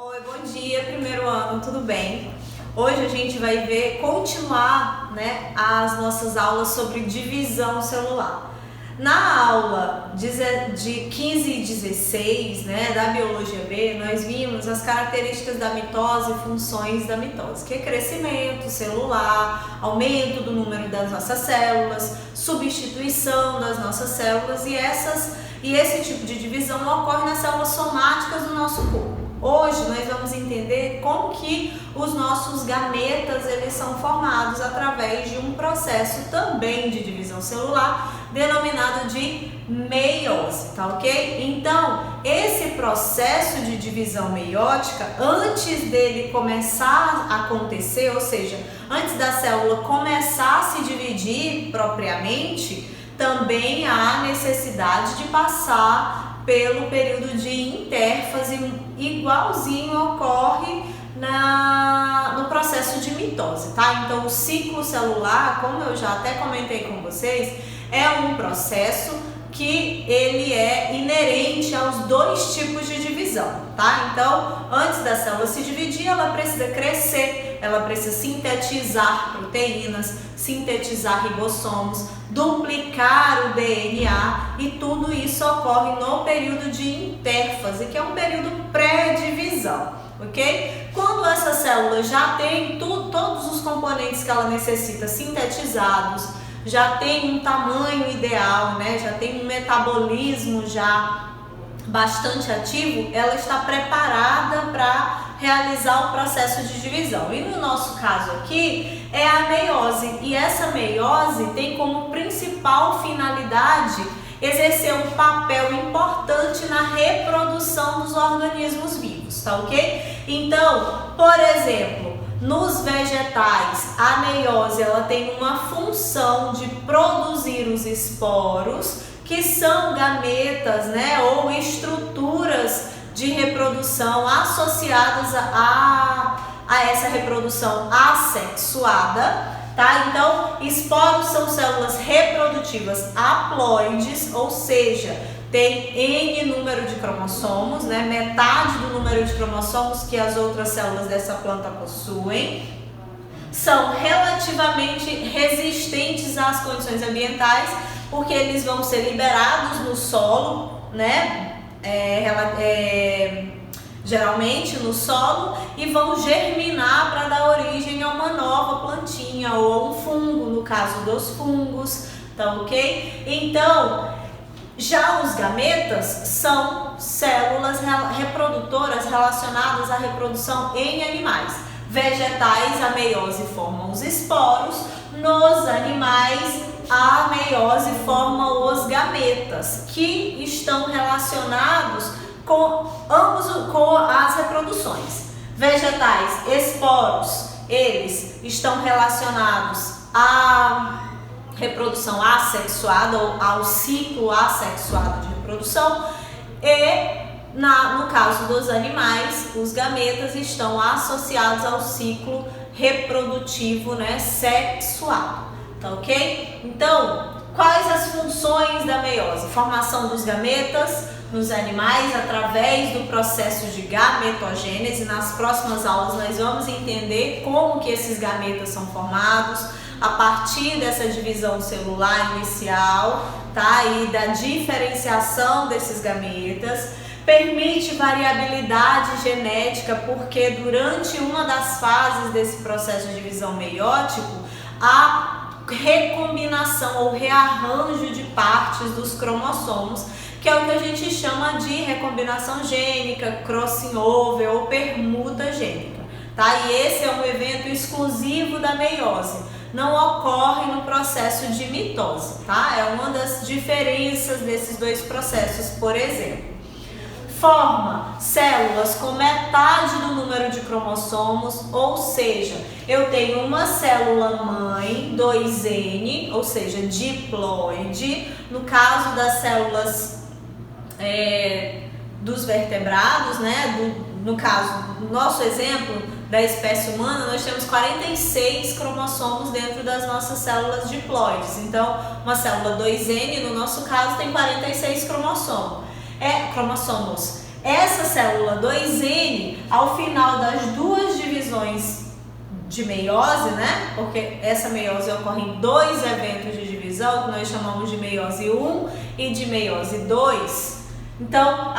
Oi, bom dia, primeiro ano, tudo bem? Hoje a gente vai continuar, as nossas aulas sobre divisão celular. Na aula de 15 e 16, da Biologia B, nós vimos as características da mitose e funções da mitose, que é crescimento celular, aumento do número das nossas células, substituição das nossas células e esse tipo de divisão ocorre nas células somáticas do nosso corpo. Hoje nós vamos entender como que os nossos gametas eles são formados através de um processo também de divisão celular denominado de meiose, tá ok? Então, esse processo de divisão meiótica, antes dele começar a acontecer, ou seja, antes da célula começar a se dividir propriamente, também há necessidade de passar pelo período de intérfase, igualzinho ocorre no processo de mitose, tá? Então, o ciclo celular, como eu já até comentei com vocês, é um processo que ele é inerente aos dois tipos de divisão, tá? Então, antes da célula se dividir, ela precisa crescer, ela precisa sintetizar proteínas, sintetizar ribossomos, duplicar o DNA e tudo isso ocorre no período de intérfase, que é um período pré-divisão, ok? Quando essa célula já tem todos os componentes que ela necessita sintetizados, já tem um tamanho ideal, já tem um metabolismo já bastante ativo, ela está preparada para realizar o processo de divisão. E no nosso caso aqui é a meiose, e essa meiose tem como principal finalidade exercer um papel importante na reprodução dos organismos vivos, tá ok? Então, por exemplo, nos vegetais, a meiose ela tem uma função de produzir os esporos, que são gametas, ou estruturas de reprodução associadas a essa reprodução assexuada, tá? Então, esporos são células reprodutivas haploides, ou seja, tem N número de cromossomos, metade do número de cromossomos que as outras células dessa planta possuem. São relativamente resistentes às condições ambientais, porque eles vão ser liberados no solo, geralmente no solo, e vão germinar para dar origem a uma nova plantinha ou a um fungo, no caso dos fungos, tá ok? Então, já os gametas são células reprodutoras relacionadas à reprodução em animais. Vegetais, a meiose forma os esporos, nos animais, a meiose forma os gametas, que estão relacionados com as reproduções. Vegetais, esporos, eles estão relacionados à reprodução assexuada ou ao ciclo assexuado de reprodução, e no caso dos animais, os gametas estão associados ao ciclo reprodutivo, sexuado, tá ok? Então, quais as funções da meiose? Formação dos gametas nos animais através do processo de gametogênese. Nas próximas aulas nós vamos entender como que esses gametas são formados a partir dessa divisão celular inicial, tá? E da diferenciação desses gametas. Permite variabilidade genética, porque durante uma das fases desse processo de divisão meiótico, há recombinação ou rearranjo de partes dos cromossomos, que é o que a gente chama de recombinação gênica, crossing over ou permuta gênica, tá? E esse é um evento exclusivo da meiose, não ocorre no processo de mitose, tá? É uma das diferenças desses dois processos, por exemplo. Forma células com metade do número de cromossomos, ou seja, eu tenho uma célula mãe, 2N, ou seja, diploide. No caso das células dos vertebrados, no caso, no nosso exemplo da espécie humana, nós temos 46 cromossomos dentro das nossas células diploides. Então, uma célula 2N, no nosso caso, tem 46 cromossomos. Essa célula 2N, ao final das duas divisões de meiose, né? Porque essa meiose ocorre em dois eventos de divisão, que nós chamamos de meiose 1 e de meiose 2. Então,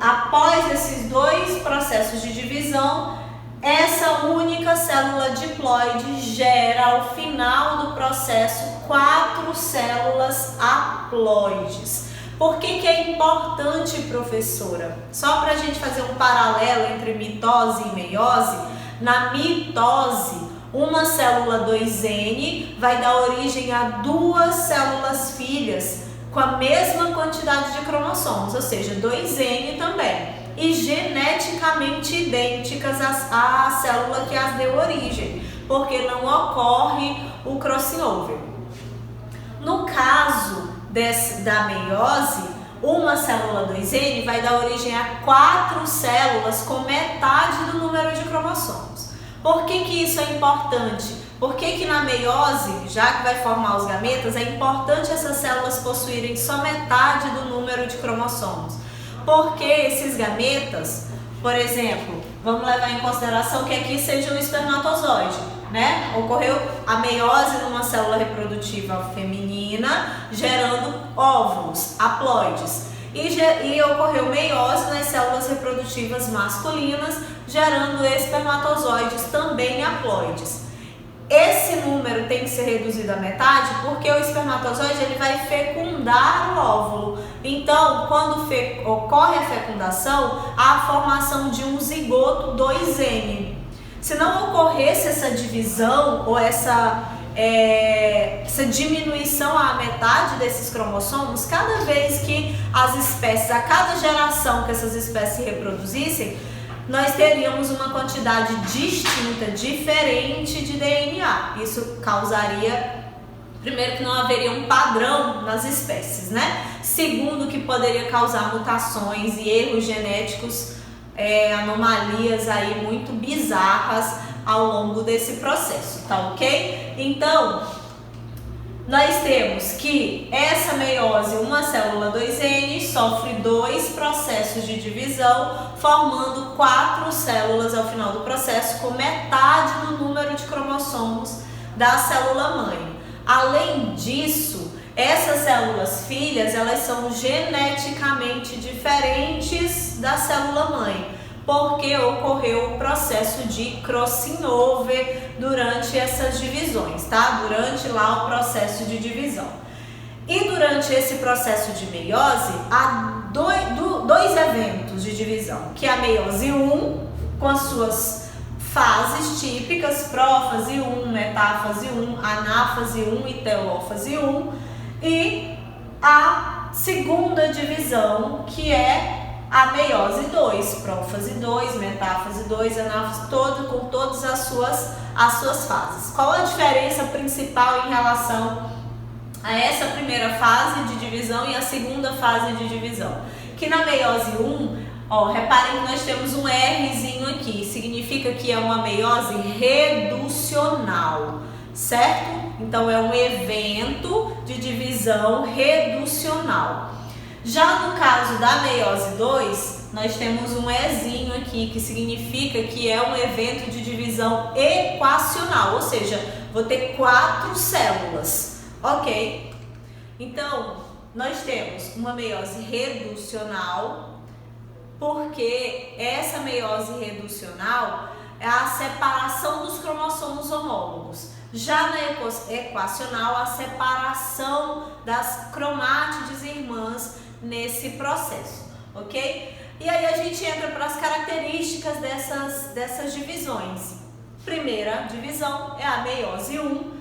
após esses dois processos de divisão, essa única célula diploide gera, ao final do processo, 4 células haploides. Por que é importante, professora? Só para a gente fazer um paralelo entre mitose e meiose, na mitose, uma célula 2N vai dar origem a 2 células filhas com a mesma quantidade de cromossomos, ou seja, 2N também, e geneticamente idênticas à célula que as deu origem, porque não ocorre o crossing over. No caso da meiose, uma célula 2N vai dar origem a 4 células com metade do número de cromossomos. Por que isso é importante? Porque na meiose, já que vai formar os gametas, é importante essas células possuírem só metade do número de cromossomos. Porque esses gametas, por exemplo, vamos levar em consideração que aqui seja um espermatozoide, né? Ocorreu a meiose numa célula reprodutiva feminina, gerando óvulos, haploides. E ocorreu meiose nas células reprodutivas masculinas, gerando espermatozoides também haploides. Esse número tem que ser reduzido à metade porque o espermatozoide ele vai fecundar o óvulo. Então, quando ocorre a fecundação, há a formação de um zigoto 2N. Se não ocorresse essa divisão ou essa diminuição à metade desses cromossomos, cada vez que as espécies, a cada geração que essas espécies se reproduzissem, nós teríamos uma quantidade distinta, diferente de DNA. Isso causaria, primeiro, que não haveria um padrão nas espécies, né? Segundo, que poderia causar mutações e erros genéticos, anomalias aí muito bizarras ao longo desse processo, tá ok? Então, nós temos que essa meiose, uma célula 2N, sofre 2 processos de divisão, formando 4 células ao final do processo, com metade do número de cromossomos da célula mãe. Além disso, essas células filhas, elas são geneticamente diferentes da célula mãe, porque ocorreu o processo de crossing over durante essas divisões, tá? Durante lá o processo de divisão. E durante esse processo de meiose, há dois eventos de divisão, que é a meiose 1, com as suas fases típicas, prófase 1, metáfase 1, anáfase 1 e telófase 1, e a segunda divisão, que é a meiose 2, prófase 2, metáfase 2, anáfase, com todas as suas fases. Qual a diferença principal em relação a essa primeira fase de divisão e a segunda fase de divisão? Que na meiose 1, reparem que nós temos um Rzinho aqui, significa que é uma meiose reducional, certo? Então é um evento de divisão reducional. Já no caso da meiose 2, nós temos um Ezinho aqui, que significa que é um evento de divisão equacional, ou seja, vou ter 4 células, ok? Então, nós temos uma meiose reducional, porque essa meiose reducional é a separação dos cromossomos homólogos. Já na equacional, a separação das cromátides irmãs nesse processo, ok? E aí a gente entra para as características dessas divisões. Primeira divisão é a meiose 1.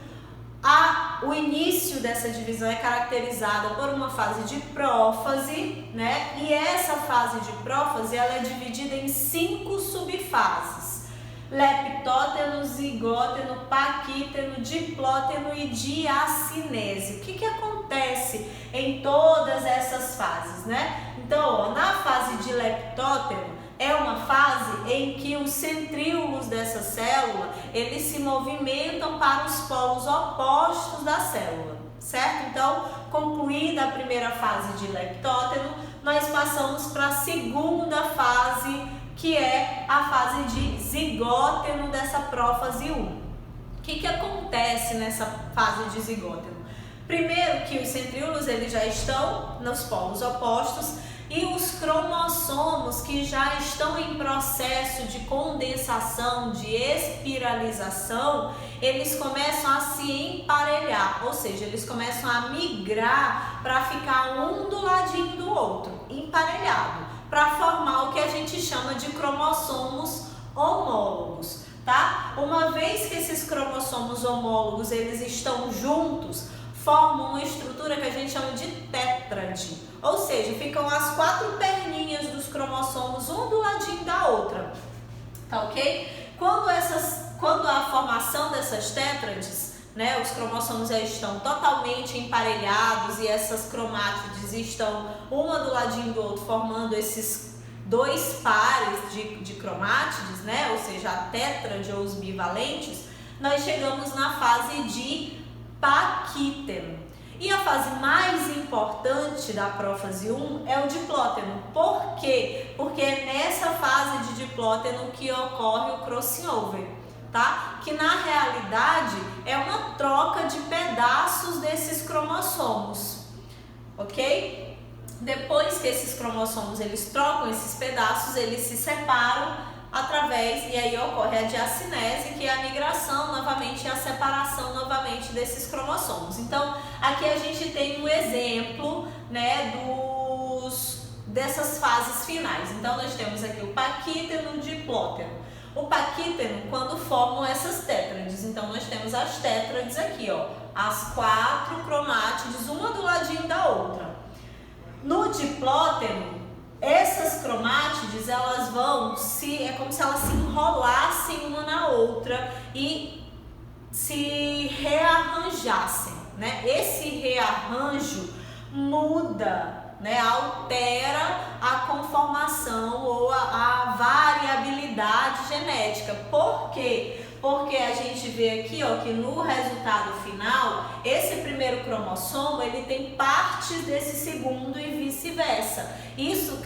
O início dessa divisão é caracterizada por uma fase de prófase, né? E essa fase de prófase ela é dividida em 5 subfases: leptóteno, zigóteno, paquíteno, diplóteno e diacinese. O que acontece em todas essas fases, né? Então, na fase de leptóteno, é uma fase em que os centríolos dessa célula, eles se movimentam para os polos opostos da célula, certo? Então, concluída a primeira fase de leptóteno, nós passamos para a segunda fase, que é a fase de zigóteno dessa prófase 1. O que acontece nessa fase de zigóteno? Primeiro que os centríolos eles já estão nos polos opostos e os cromossomos que já estão em processo de condensação, de espiralização, eles começam a se emparelhar, ou seja, eles começam a migrar para ficar um do ladinho do outro, emparelhado, para formar o que a gente chama de cromossomos homólogos, tá? Uma vez que esses cromossomos homólogos eles estão juntos, formam uma estrutura que a gente chama de tétrade, ou seja, ficam as 4 perninhas dos cromossomos um do ladinho da outra, tá ok? Quando a formação dessas tétrades, né, os cromossomos já estão totalmente emparelhados e essas cromátides estão uma do ladinho do outro, formando esses 2 pares de cromátides, né, ou seja, a tétrade ou os bivalentes, nós chegamos na fase de paquíteno. E a fase mais importante da prófase 1 é o diplóteno. Por quê? Porque é nessa fase de diplóteno que ocorre o crossing over, tá? Que na realidade é uma troca de pedaços desses cromossomos, ok? Depois que esses cromossomos eles trocam esses pedaços, eles se separam e aí ocorre a diacinese, que é a migração novamente e a separação novamente desses cromossomos. Então, aqui a gente tem um exemplo, né, dessas fases finais. Então, nós temos aqui o paquíteno e o diplóteno. O paquíteno, quando formam essas tétrades, então nós temos as tétrades aqui, ó, as 4 cromátides, uma do ladinho da outra. No diplóteno, essas cromátides, elas vão é como se elas se enrolassem uma na outra e se rearranjassem, né? Esse rearranjo muda, né? Altera a conformação ou a variabilidade genética. Por quê? Porque a gente vê aqui, ó, que no resultado final, esse primeiro cromossomo, ele tem partes desse segundo e vice-versa. Isso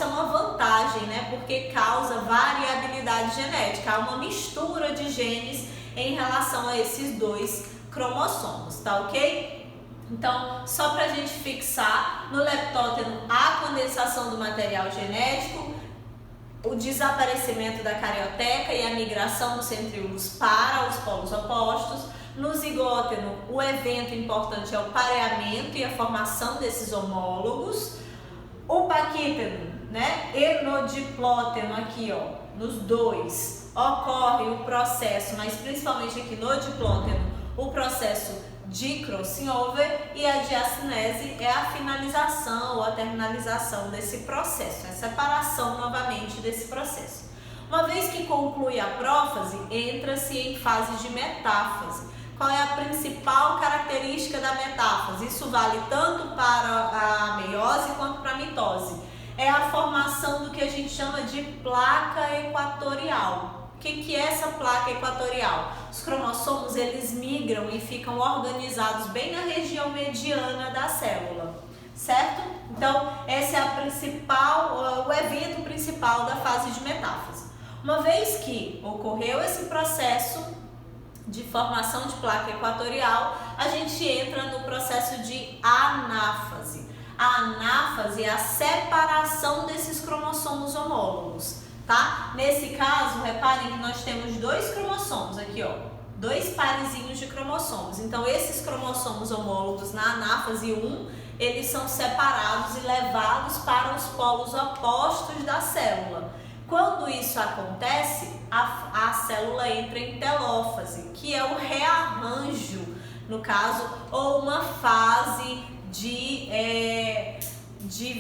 é uma vantagem, né? Porque causa variabilidade genética, há uma mistura de genes em relação a esses 2 cromossomos, tá ok? Então, só pra gente fixar, no leptóteno, a condensação do material genético, o desaparecimento da carioteca e a migração dos centríolos para os polos opostos. No zigóteno, o evento importante é o pareamento e a formação desses homólogos. O paquíteno, né, e no diplóteno aqui, ó, nos 2, ocorre o processo, mas principalmente aqui no diplóteno, o processo de crossing over, e a diacinese é a finalização ou a terminalização desse processo, a separação novamente desse processo. Uma vez que conclui a prófase, entra-se em fase de metáfase. Qual é a principal característica da metáfase? Isso vale tanto para a meiose quanto para a mitose. É a formação do que a gente chama de placa equatorial. O que é essa placa equatorial? Os cromossomos eles migram e ficam organizados bem na região mediana da célula, certo? Então, esse é o evento principal da fase de metáfase. Uma vez que ocorreu esse processo de formação de placa equatorial, a gente entra no processo de anáfase. A anáfase é a separação desses cromossomos homólogos, tá? Nesse caso, reparem que nós temos 2 cromossomos aqui, ó, 2 parezinhos de cromossomos. Então, esses cromossomos homólogos na anáfase 1, eles são separados e levados para os polos opostos da célula. Quando isso acontece, a célula entra em telófase, que é o rearranjo, no caso, ou uma fase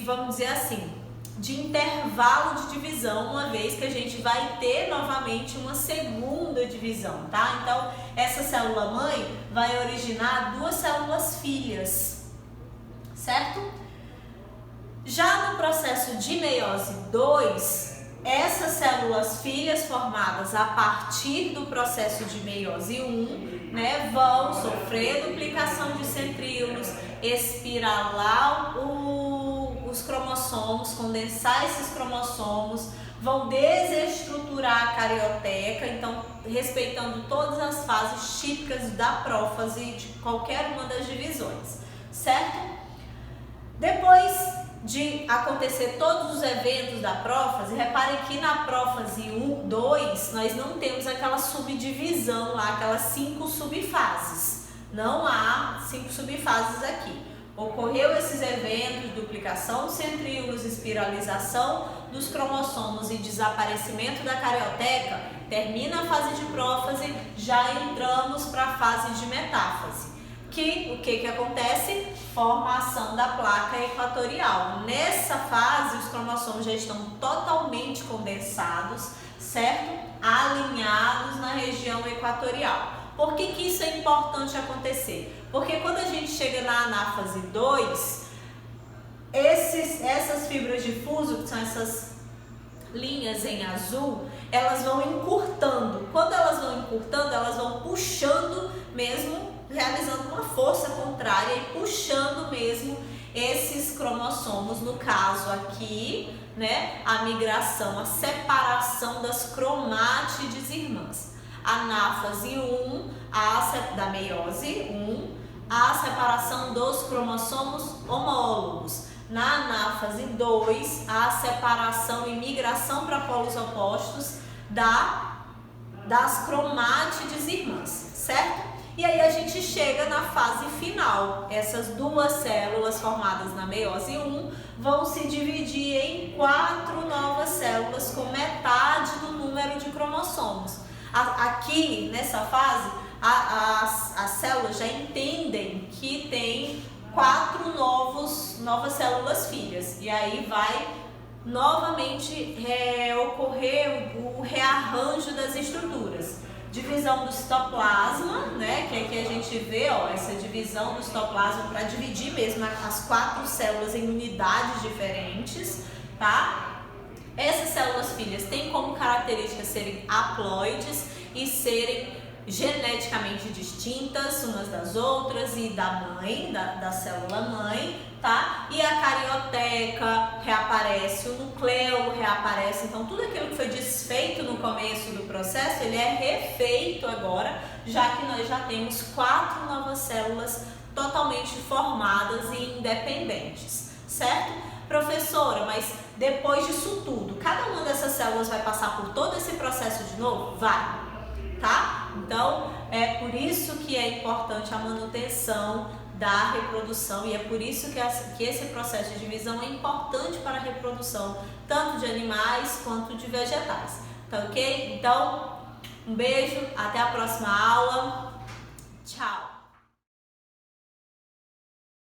vamos dizer assim, de intervalo de divisão, uma vez que a gente vai ter novamente uma segunda divisão, tá? Então, essa célula mãe vai originar 2 células filhas, certo? Já no processo de meiose 2, essas células filhas formadas a partir do processo de meiose 1, né, vão sofrer duplicação de centríolos, espiralar o os cromossomos, condensar esses cromossomos, vão desestruturar a carioteca, então respeitando todas as fases típicas da prófase de qualquer uma das divisões, certo? Depois de acontecer todos os eventos da prófase, repare que na prófase 1, 2, nós não temos aquela subdivisão lá, aquelas 5 subfases. Não há 5 subfases aqui. Ocorreu esses eventos, duplicação dos centríolos, espiralização dos cromossomos e desaparecimento da carioteca, termina a fase de prófase, já entramos para a fase de metáfase. O que acontece? Formação da placa equatorial. Nessa fase, os cromossomos já estão totalmente condensados, certo? Alinhados na região equatorial. Por que isso é importante acontecer? Porque quando a gente chega na anáfase 2, essas fibras de fuso, que são essas linhas em azul, elas vão encurtando. Quando elas vão encurtando, elas vão puxando mesmo, realizando uma força contrária e puxando mesmo esses cromossomos, no caso aqui, né, a migração, a separação das cromátides irmãs. Anáfase 1, da meiose 1, a separação dos cromossomos homólogos. Na anáfase 2, a separação e migração para polos opostos das cromátides irmãs, certo? E aí a gente chega na fase final. Essas duas células formadas na meiose 1 vão se dividir em 4 novas células com metade do número de cromossomos. Aqui, nessa fase, as células já entendem que tem 4 novas células filhas. E aí vai novamente ocorrer o rearranjo das estruturas. Divisão do citoplasma, né? Que aqui a gente vê, ó, essa divisão do citoplasma para dividir mesmo as 4 células em unidades diferentes, tá? Essas células filhas têm como característica serem haploides e serem geneticamente distintas umas das outras e da mãe, da célula mãe, tá? E a carioteca reaparece, o núcleo reaparece, então tudo aquilo que foi desfeito no começo do processo, ele é refeito agora, já que nós já temos 4 novas células totalmente formadas e independentes, certo? Professora, mas depois disso tudo, cada uma dessas células vai passar por todo esse processo de novo? Vai, tá? Então, é por isso que é importante a manutenção da reprodução e é por isso que esse processo de divisão é importante para a reprodução tanto de animais quanto de vegetais, tá ok? Então, um beijo, até a próxima aula.